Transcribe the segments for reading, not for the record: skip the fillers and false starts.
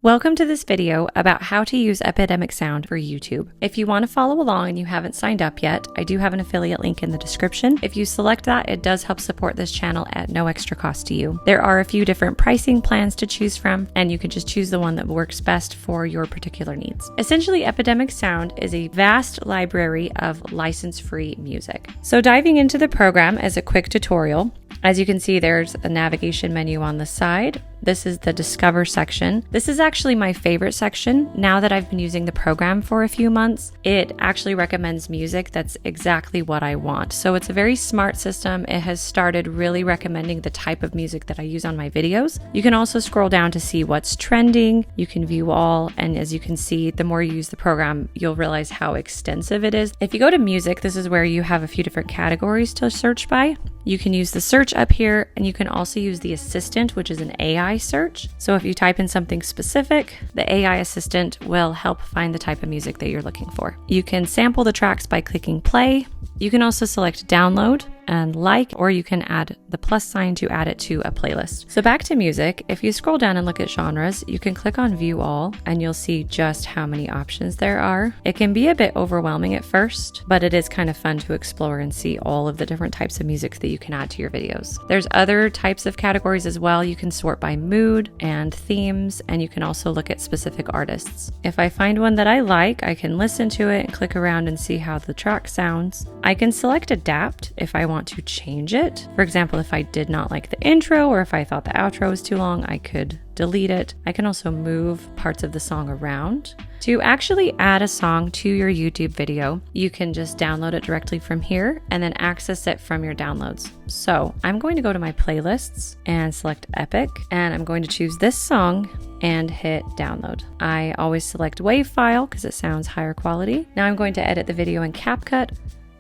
Welcome to this video about how to use Epidemic Sound for YouTube. If you want to follow along and you haven't signed up yet, I do have an affiliate link in the description. If you select that, it does help support this channel at no extra cost to you. There are a few different pricing plans to choose from, and you can just choose the one that works best for your particular needs. Essentially, Epidemic Sound is a vast library of license-free music. So diving into the program as a quick tutorial, as you can see, there's a navigation menu on the side. This is the Discover section. This is actually my favorite section. Now that I've been using the program for a few months, it actually recommends music that's exactly what I want. So it's a very smart system. It has started really recommending the type of music that I use on my videos. You can also scroll down to see what's trending. You can view all, and as you can see, the more you use the program, you'll realize how extensive it is. If you go to music, this is where you have a few different categories to search by. You can use the search up here, and you can also use the assistant, which is an AI search. So if you type in something specific, the AI assistant will help find the type of music that you're looking for. You can sample the tracks by clicking play. You can also select download and like, or you can add the plus sign to add it to a playlist. So back to music, if you scroll down and look at genres, you can click on view all and you'll see just how many options there are. It can be a bit overwhelming at first, but it is kind of fun to explore and see all of the different types of music that you can add to your videos. There's other types of categories as well. You can sort by mood and themes, and you can also look at specific artists. If I find one that I like, I can listen to it and click around and see how the track sounds. I can select adapt if I want to change it. For example, if I did not like the intro or if I thought the outro was too long, I could delete it. I can also move parts of the song around. To actually add a song to your YouTube video, you can just download it directly from here and then access it from your downloads. So I'm going to go to my playlists and select Epic, and I'm going to choose this song and hit download. I always select WAV file because it sounds higher quality. Now I'm going to edit the video in CapCut.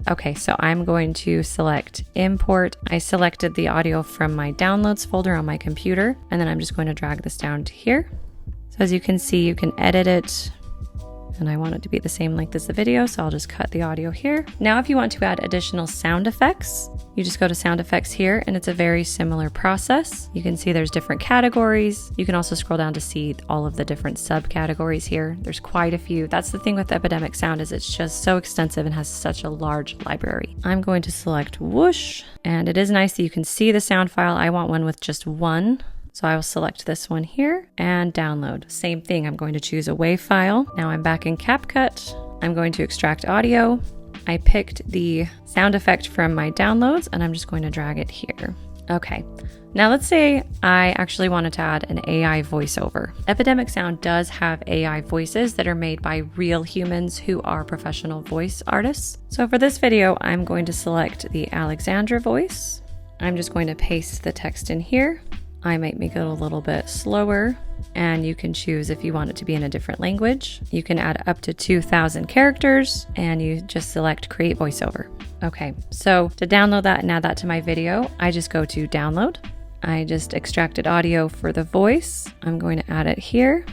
Okay, so I'm going to select import. I selected the audio from my downloads folder on my computer, and then I'm just going to drag this down to here. So as you can see, you can edit it, and I want it to be the same length as the video, so I'll just cut the audio here. Now, if you want to add additional sound effects, you just go to sound effects here, and it's a very similar process. You can see there's different categories. You can also scroll down to see all of the different subcategories here. There's quite a few. That's the thing with Epidemic Sound, is it's just so extensive and has such a large library. I'm going to select whoosh, and it is nice that you can see the sound file. I want one with just one. So I will select this one here and download. Same thing, I'm going to choose a WAV file. Now I'm back in CapCut. I'm going to extract audio. I picked the sound effect from my downloads and I'm just going to drag it here. Okay, now let's say I actually wanted to add an AI voiceover. Epidemic Sound does have AI voices that are made by real humans who are professional voice artists. So for this video, I'm going to select the Alexandra voice. I'm just going to paste the text in here. I might make it a little bit slower, and you can choose if you want it to be in a different language. You can add up to 2,000 characters, and you just select create voiceover. Okay, so to download that and add that to my video, I just go to download. I just extracted audio for the voice. I'm going to add it here.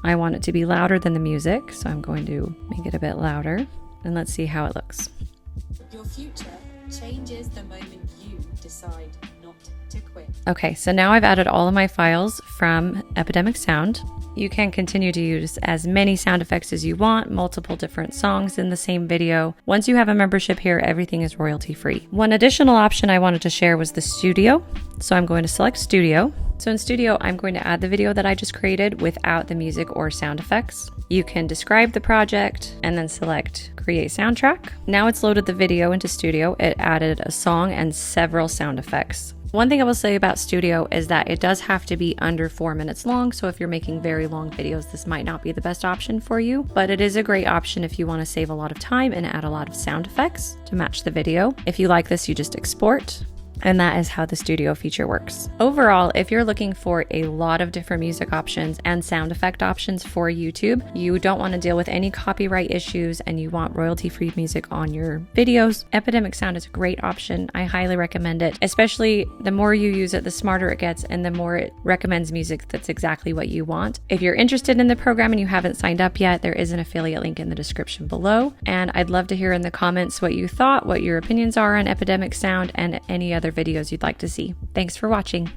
I want it to be louder than the music, so I'm going to make it a bit louder, and let's see how it looks. Your future changes the moment you decide not to quit. Okay, so now I've added all of my files from Epidemic Sound. You can continue to use as many sound effects as you want, multiple different songs in the same video. Once you have a membership here, everything is royalty free. One additional option I wanted to share was the studio. So I'm going to select studio. So in studio, I'm going to add the video that I just created without the music or sound effects. You can describe the project and then select create soundtrack. Now it's loaded the video into studio. It added a song and several sound effects. One thing I will say about Studio is that it does have to be under 4 minutes long, so if you're making very long videos, this might not be the best option for you, but it is a great option if you want to save a lot of time and add a lot of sound effects to match the video. If you like this, you just export. And that is how the studio feature works. Overall, if you're looking for a lot of different music options and sound effect options for YouTube, you don't want to deal with any copyright issues and you want royalty-free music on your videos, Epidemic Sound is a great option. I highly recommend it, especially the more you use it, the smarter it gets and the more it recommends music that's exactly what you want. If you're interested in the program and you haven't signed up yet, there is an affiliate link in the description below. And I'd love to hear in the comments what you thought, what your opinions are on Epidemic Sound and any other videos you'd like to see. Thanks for watching.